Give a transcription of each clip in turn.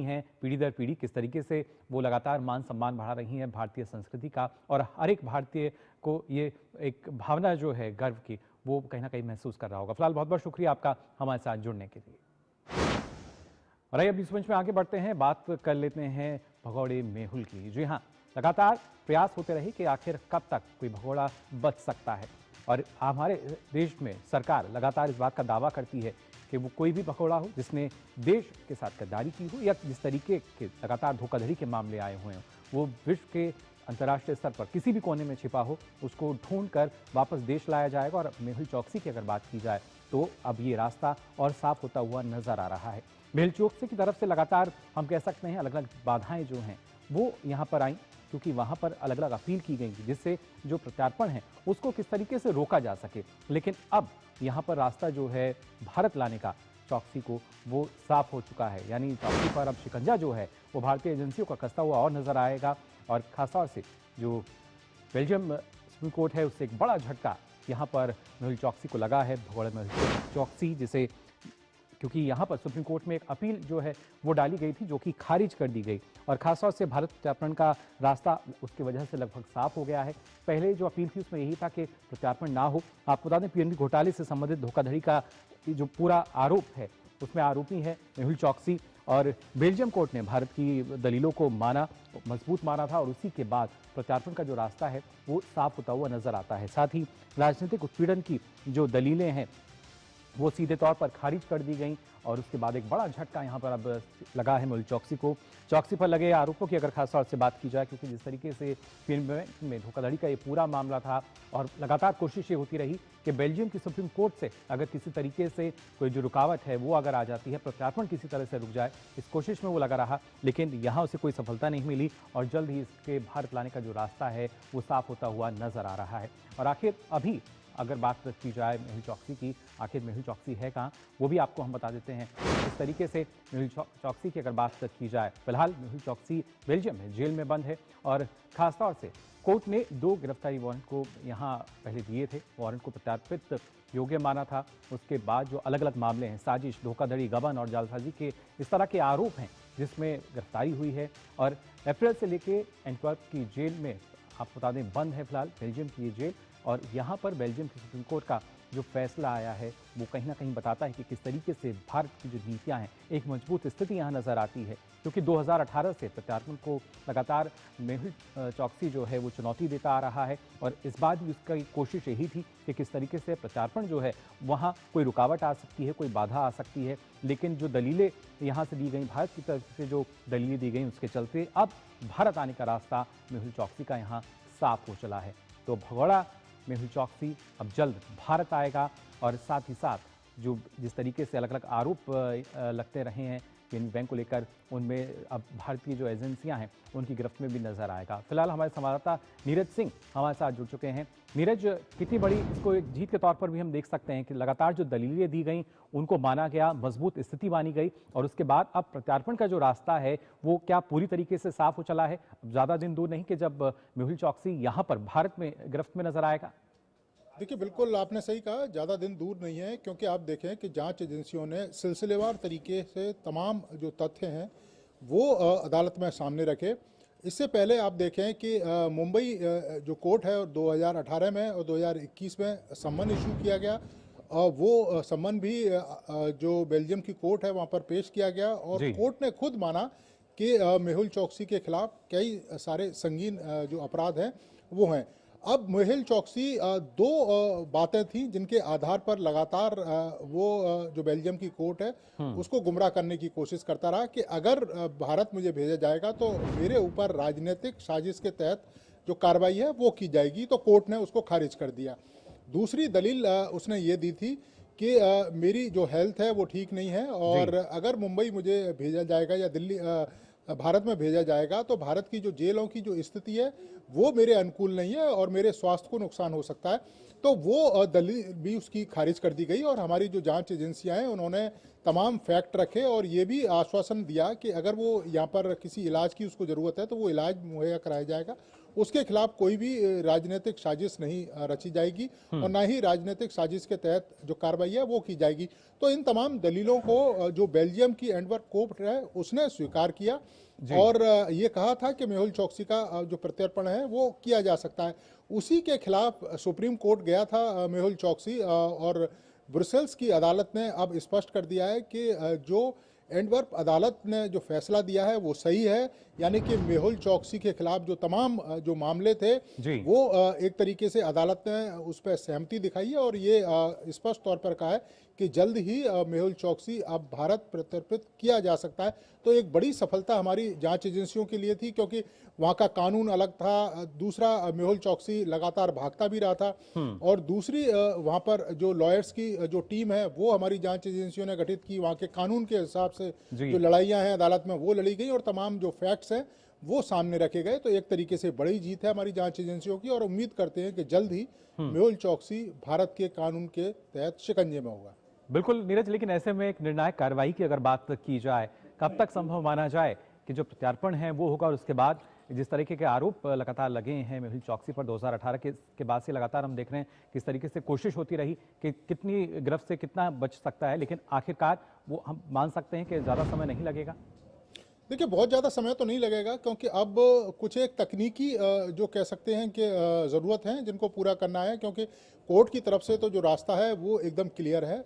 हैं पीढ़ी दर पीढ़ी, किस तरीके से वो लगातार मान सम्मान बढ़ा रही हैं भारतीय संस्कृति का, और हर एक भारतीय को ये एक भावना जो है गर्व की, वो कहीं ना कहीं महसूस कर रहा होगा। फिलहाल बहुत बहुत शुक्रिया आपका हमारे साथ जुड़ने के लिए। और आइए अब इस मंच में आगे बढ़ते हैं, बात कर लेते हैं भगौड़े मेहुल की। जी हाँ, लगातार प्रयास होते रहे कि आखिर कब तक कोई भगोड़ा बच सकता है, और हमारे देश में सरकार लगातार इस बात का दावा करती है कि वो कोई भी भगोड़ा हो जिसने देश के साथ गद्दारी की हो, या जिस तरीके के लगातार धोखाधड़ी के मामले आए हुए हों, वो विश्व के अंतर्राष्ट्रीय स्तर पर किसी भी कोने में छिपा हो, उसको ढूंढ कर वापस देश लाया जाएगा। और मेहुल चौकसी की अगर बात की जाए तो अब ये रास्ता और साफ होता हुआ नजर आ रहा है। मेहुल चौकसी की तरफ से लगातार हम कह सकते हैं अलग अलग बाधाएं जो हैं वो यहाँ पर आई, क्योंकि वहां पर अलग अलग अपील की गई जिससे जो प्रत्यार्पण है उसको किस तरीके से रोका जा सके। लेकिन अब यहाँ पर रास्ता जो है भारत लाने का चौकसी को, वो साफ हो चुका है। यानी चौकसी पर अब शिकंजा जो है वो भारतीय एजेंसियों का कसता हुआ और नजर आएगा, और खासतौर से जो बेल्जियम सुप्रीम कोर्ट है उससे एक बड़ा झटका यहाँ पर मेहुल चौकसी को लगा है। भगोड़े मेहुल चौकसी जिसे, क्योंकि यहाँ पर सुप्रीम कोर्ट में एक अपील जो है वो डाली गई थी जो कि खारिज कर दी गई, और खासतौर से भारत प्रत्यार्पण का रास्ता उसकी वजह से लगभग साफ हो गया है। पहले जो अपील थी उसमें यही था कि प्रत्यार्पण ना हो। आपको बता दें पीएनबी घोटाले से संबंधित धोखाधड़ी का जो पूरा आरोप है उसमें आरोपी है मेहुल चौकसी, और बेल्जियम कोर्ट ने भारत की दलीलों को माना, मजबूत माना था, और उसी के बाद प्रत्यार्पण का जो रास्ता है वो साफ होता हुआ नजर आता है। साथ ही राजनीतिक उत्पीड़न की जो दलीलें हैं वो सीधे तौर पर खारिज कर दी गई, और उसके बाद एक बड़ा झटका यहाँ पर अब लगा है मेहुल चौकसी को। चौकसी पर लगे आरोपों की अगर खासतौर से बात की जाए, क्योंकि जिस तरीके से पीएनबी में धोखाधड़ी का ये पूरा मामला था, और लगातार कोशिश ये होती रही कि बेल्जियम की सुप्रीम कोर्ट से अगर किसी तरीके से कोई जो रुकावट है वो अगर आ जाती है, प्रत्यार्पण किसी तरह से रुक जाए, इस कोशिश में वो लगा रहा, लेकिन यहाँ उसे कोई सफलता नहीं मिली, और जल्द ही इसके भारत लाने का जो रास्ता है वो साफ होता हुआ नजर आ रहा है। और आखिर अभी अगर बात की जाए मेहुल चौकसी की, आखिर मेहुल चौकसी है कहाँ, वो भी आपको हम बता देते हैं। इस तरीके से मेहुल चौकसी की अगर बात की जाए, फिलहाल मेहुल चौकसी बेल्जियम में जेल में बंद है, और खासतौर से कोर्ट ने 2 गिरफ्तारी वारंट को यहाँ पहले दिए थे, वारंट को प्रत्यार्पित योग्य माना था। उसके बाद जो अलग अलग मामले हैं, साजिश, धोखाधड़ी, गबन और जालसाजी के इस तरह के आरोप हैं जिसमें गिरफ्तारी हुई है, और अप्रैल से लेके एंटवर्प की जेल में आपको बता दें बंद है फिलहाल बेल्जियम की ये जेल। और यहाँ पर बेल्जियम की सुप्रीम कोर्ट का जो फैसला आया है वो कहीं ना कहीं बताता है कि किस तरीके से भारत की जो नीतियाँ हैं, एक मजबूत स्थिति यहाँ नजर आती है, क्योंकि 2018 से प्रत्यार्पण को लगातार मेहुल चौकसी जो है वो चुनौती देता आ रहा है, और इस बार भी उसकी कोशिश यही थी कि किस तरीके से प्रत्यार्पण जो है वहाँ कोई रुकावट आ सकती है, कोई बाधा आ सकती है। लेकिन जो दलीलें यहाँ से दी गई, भारत की तरफ से जो दलीलें दी गई, उसके चलते अब भारत आने का रास्ता मेहुल चौकसी का यहाँ साफ हो चला है। तो भगोड़ा मेहुल चौकसी अब जल्द भारत आएगा, और साथ ही साथ जो जिस तरीके से अलग अलग आरोप लगते रहे हैं पीएनबी बैंक को लेकर, उनमें अब भारतीय जो एजेंसियां हैं उनकी गिरफ्त में भी नजर आएगा। फिलहाल हमारे संवाददाता नीरज सिंह हमारे साथ जुड़ चुके हैं। नीरज, कितनी बड़ी इसको एक जीत के तौर पर भी हम देख सकते हैं कि लगातार जो दलीलें दी गई उनको माना गया, मजबूत स्थिति मानी गई, और उसके बाद अब प्रत्यार्पण का जो रास्ता है वो क्या पूरी तरीके से साफ हो चला है? ज़्यादा दिन दूर नहीं कि जब मेहुल चौकसी यहाँ पर भारत में गिरफ्त में नजर आएगा। देखिए, बिल्कुल आपने सही कहा, ज़्यादा दिन दूर नहीं है, क्योंकि आप देखें कि जांच एजेंसियों ने सिलसिलेवार तरीके से तमाम जो तथ्य हैं वो अदालत में सामने रखे। इससे पहले आप देखें कि मुंबई जो कोर्ट है 2018 में और 2021 में सम्मन इशू किया गया, वो सम्मन भी जो बेल्जियम की कोर्ट है वहाँ पर पेश किया गया, और कोर्ट ने खुद माना कि मेहुल चौकसी के खिलाफ कई सारे संगीन जो अपराध हैं वो हैं। अब मेहुल चौकसी 2 बातें थीं जिनके आधार पर लगातार वो जो बेल्जियम की कोर्ट है उसको गुमराह करने की कोशिश करता रहा कि अगर भारत मुझे भेजा जाएगा तो मेरे ऊपर राजनीतिक साजिश के तहत जो कार्रवाई है वो की जाएगी, तो कोर्ट ने उसको खारिज कर दिया। दूसरी दलील उसने ये दी थी कि मेरी जो हेल्थ है वो ठीक नहीं है, और अगर मुंबई मुझे भेजा जाएगा या दिल्ली भारत में भेजा जाएगा तो भारत की जो जेलों की जो स्थिति है वो मेरे अनुकूल नहीं है और मेरे स्वास्थ्य को नुकसान हो सकता है। तो वो दलील भी उसकी खारिज कर दी गई, और हमारी जो जांच एजेंसियां हैं उन्होंने तमाम फैक्ट रखे और ये भी आश्वासन दिया कि अगर वो यहाँ पर किसी इलाज की उसको ज़रूरत है तो वो इलाज मुहैया कराया जाएगा। उसके खिलाफ कोई भी राजनीतिक साजिश नहीं रची जाएगी और ना ही राजनीतिक साजिश के तहत जो कार्रवाई है वो की जाएगी। तो इन तमाम दलीलों को जो बेल्जियम की एंटवर्प कोर्ट है उसने स्वीकार किया और ये कहा था कि मेहुल चोकसी का जो प्रत्यर्पण है वो किया जा सकता है। उसी के खिलाफ सुप्रीम कोर्ट गया था मेहुल चोकसी और ब्रुसेल्स की अदालत ने अब स्पष्ट कर दिया है कि जो एंटवर्प अदालत ने जो फैसला दिया है वो सही है, यानी कि मेहुल चोकसी के खिलाफ जो तमाम जो मामले थे वो एक तरीके से अदालत ने उस पर सहमति दिखाई है और ये स्पष्ट तौर पर कहा है कि जल्द ही मेहुल चोकसी अब भारत प्रत्यर्पित किया जा सकता है। तो एक बड़ी सफलता हमारी जांच एजेंसियों के लिए थी, क्योंकि वहाँ का कानून अलग था, दूसरा मेहुल चोकसी लगातार भागता भी रहा था और दूसरी वहाँ पर जो लॉयर्स की जो टीम है वो हमारी जांच एजेंसियों ने गठित की, वहाँ के कानून के हिसाब से जो लड़ाइयाँ हैं अदालत में वो लड़ी गई और तमाम जो फैक्ट्स हैं वो सामने रखे गए। तो एक तरीके से बड़ी जीत है हमारी जांच एजेंसियों की और उम्मीद करते हैं कि जल्द ही मेहुल चोकसी भारत के कानून के तहत शिकंजे में होगा। बिल्कुल नीरज, लेकिन ऐसे में एक निर्णायक कार्रवाई की अगर बात की जाए, कब तक संभव माना जाए कि जो प्रत्यार्पण है वो होगा और उसके बाद जिस तरीके के आरोप लगातार लगे हैं मेहुल चोकसी पर 2018 के बाद से लगातार हम देख रहे हैं किस तरीके से कोशिश होती रही कि कितनी गिरफ्त से कितना बच सकता है, लेकिन आखिरकार वो हम मान सकते हैं कि ज़्यादा समय नहीं लगेगा। देखिए बहुत ज़्यादा समय तो नहीं लगेगा, क्योंकि अब कुछ एक तकनीकी जो कह सकते हैं कि ज़रूरत है जिनको पूरा करना है, क्योंकि कोर्ट की तरफ से तो जो रास्ता है वो एकदम क्लियर है।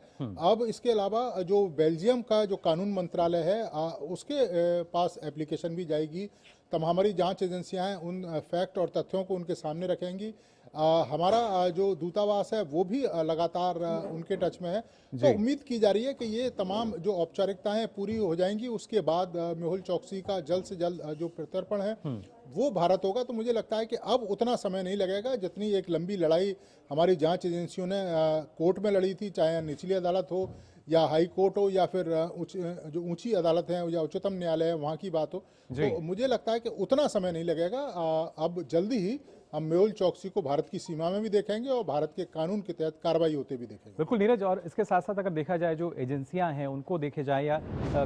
अब इसके अलावा जो बेल्जियम का जो कानून मंत्रालय है उसके पास एप्लीकेशन भी जाएगी। तब हमारी जांच एजेंसियां हैं उन फैक्ट और तथ्यों को उनके सामने रखेंगी। हमारा जो दूतावास है वो भी लगातार उनके टच में है। तो उम्मीद की जा रही है कि ये तमाम जो औपचारिकताएं पूरी हो जाएंगी, उसके बाद मेहुल चोकसी का जल्द से जल्द जो प्रत्यर्पण है वो भारत होगा। तो मुझे लगता है कि अब उतना समय नहीं लगेगा जितनी एक लंबी लड़ाई हमारी जांच एजेंसियों ने कोर्ट में लड़ी थी, चाहे निचली अदालत हो या हाई कोर्ट हो या फिर जो ऊंची अदालत है या उच्चतम न्यायालय है वहाँ की बात हो। तो मुझे लगता है कि उतना समय नहीं लगेगा। अब जल्दी ही हम मेहुल चोकसी को भारत की सीमा में भी देखेंगे और भारत के कानून के तहत कार्रवाई होते भी देखेंगे। बिल्कुल नीरज, और इसके साथ साथ अगर देखा जाए जो एजेंसियां हैं उनको देखे जाए या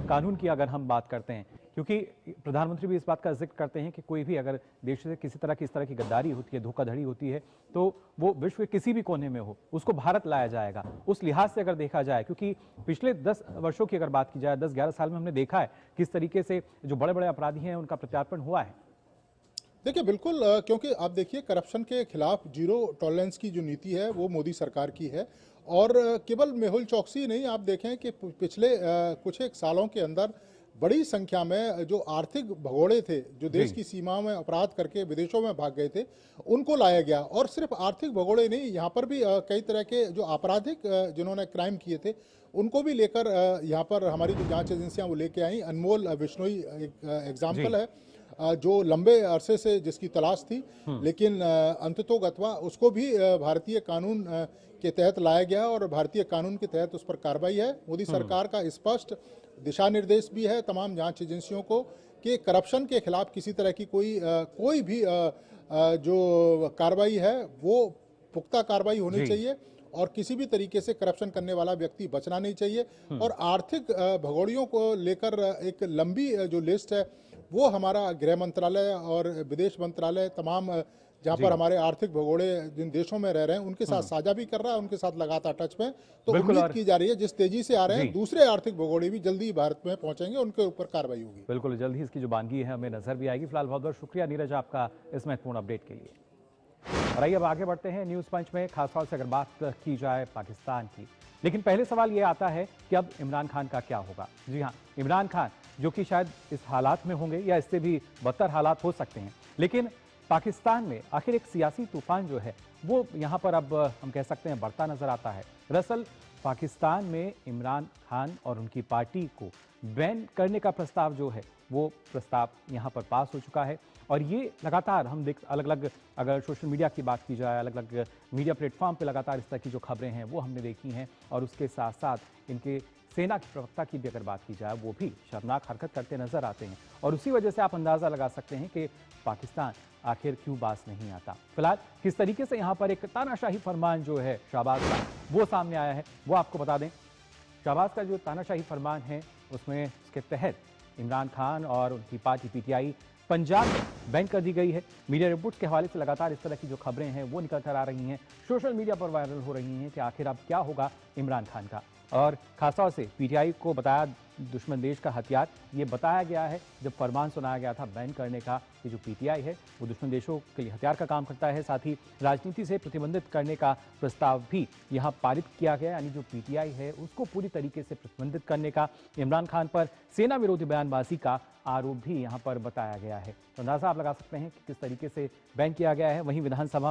कानून की अगर हम बात करते हैं, क्योंकि प्रधानमंत्री भी इस बात का जिक्र करते हैं कि कोई भी अगर देश से किसी तरह की इस तरह की गद्दारी होती है, धोखाधड़ी होती है, तो वो विश्व के किसी भी कोने में हो उसको भारत लाया जाएगा। उस लिहाज से अगर देखा जाए, क्योंकि पिछले 10 वर्षों की अगर बात की जाए, 10-11 साल में हमने देखा है किस तरीके से जो बड़े बड़े अपराधी हैं उनका प्रत्यार्पण हुआ है। देखिए बिल्कुल, क्योंकि आप देखिए करप्शन के खिलाफ जीरो टॉलरेंस की जो नीति है वो मोदी सरकार की है और केवल मेहुल चोकसी नहीं, आप देखें कि पिछले कुछ एक सालों के अंदर बड़ी संख्या में जो आर्थिक भगोड़े थे, जो देश की सीमाओं में अपराध करके विदेशों में भाग गए थे, उनको लाया गया। और सिर्फ आर्थिक भगोड़े नहीं, यहाँ पर भी कई तरह के जो आपराधिक जिन्होंने क्राइम किए थे उनको भी लेकर यहाँ पर हमारी जो जांच एजेंसियां वो लेके आई। अनमोल बिश्नोई एक एग्जाम्पल है जो लंबे अरसे से जिसकी तलाश थी, लेकिन अंततोगत्वा उसको भी भारतीय कानून के तहत लाया गया और भारतीय कानून के तहत उस पर कार्रवाई है। मोदी सरकार का स्पष्ट दिशा निर्देश भी है तमाम जांच एजेंसियों को कि करप्शन के खिलाफ किसी तरह की कोई भी जो कार्रवाई है वो पुख्ता कार्रवाई होनी चाहिए और किसी भी तरीके से करप्शन करने वाला व्यक्ति बचना नहीं चाहिए। और आर्थिक भगोड़ियों को लेकर एक लंबी जो लिस्ट है वो हमारा गृह मंत्रालय और विदेश मंत्रालय तमाम जहाँ पर हमारे आर्थिक भगोड़े जिन देशों में रह रहे हैं उनके साथ साझा भी कर रहा है, उनके साथ लगातार टच में। तो उम्मीद की जा रही है जिस तेजी से आ रहे हैं दूसरे आर्थिक भगोड़े भी जल्दी भारत में पहुंचेंगे, उनके ऊपर कार्रवाई होगी। बिल्कुल जल्द ही इसकी जो बानगी है हमें नजर भी आएगी। फिलहाल बहुत बहुत शुक्रिया नीरज आपका इस महत्वपूर्ण अपडेट के लिए। और आइए अब आगे बढ़ते हैं न्यूज पंच में, खासतौर से अगर बात की जाए पाकिस्तान की। लेकिन पहले सवाल ये आता है कि अब इमरान खान का क्या होगा। जी हाँ, इमरान खान जो कि शायद इस हालात में होंगे या इससे भी बदतर हालात हो सकते हैं, लेकिन पाकिस्तान में आखिर एक सियासी तूफान जो है वो यहाँ पर अब हम कह सकते हैं बढ़ता नजर आता है। दरअसल पाकिस्तान में इमरान खान और उनकी पार्टी को बैन करने का प्रस्ताव जो है वो प्रस्ताव यहाँ पर पास हो चुका है और ये लगातार हम देख अलग अलग अगर सोशल मीडिया की बात की जाए, अलग अलग मीडिया प्लेटफॉर्म पे लगातार इस तरह की जो खबरें हैं वो हमने देखी हैं और उसके साथ साथ इनके सेना के प्रवक्ता की भी अगर बात की जाए वो भी शर्मनाक हरकत करते नजर आते हैं और उसी वजह से आप अंदाज़ा लगा सकते हैं कि पाकिस्तान आखिर क्यों बास नहीं आता। फिलहाल किस तरीके से यहाँ पर एक तानाशाही फरमान जो है शहबाज का वो सामने आया है वो आपको बता दें। शहबाज का जो तानाशाही फरमान है उसमें इसके तहत इमरान खान और उनकी पार्टी पीटीआई पंजाब में बैन कर दी गई है। मीडिया रिपोर्ट्स के हवाले से लगातार इस तरह की जो खबरें हैं वो निकल कर आ रही हैं, सोशल मीडिया पर वायरल हो रही हैं कि आखिर अब क्या होगा इमरान खान का। और खासतौर से पीटीआई को बताया दुश्मन देश का हथियार, ये बताया गया है जब फरमान सुनाया गया था बैन करने का कि जो पीटीआई है वो दुश्मन देशों के लिए हथियार का काम करता है। साथ ही राजनीति से प्रतिबंधित करने का प्रस्ताव भी यहाँ पारित किया गया, यानी जो पीटीआई है उसको पूरी तरीके से प्रतिबंधित करने का, इमरान खान पर सेना विरोधी बयानबाजी का आरोप भी यहाँ पर बताया गया है। तो अंदाजा आप लगा सकते हैं कि किस तरीके से बैन किया गया है। वहीं विधानसभा में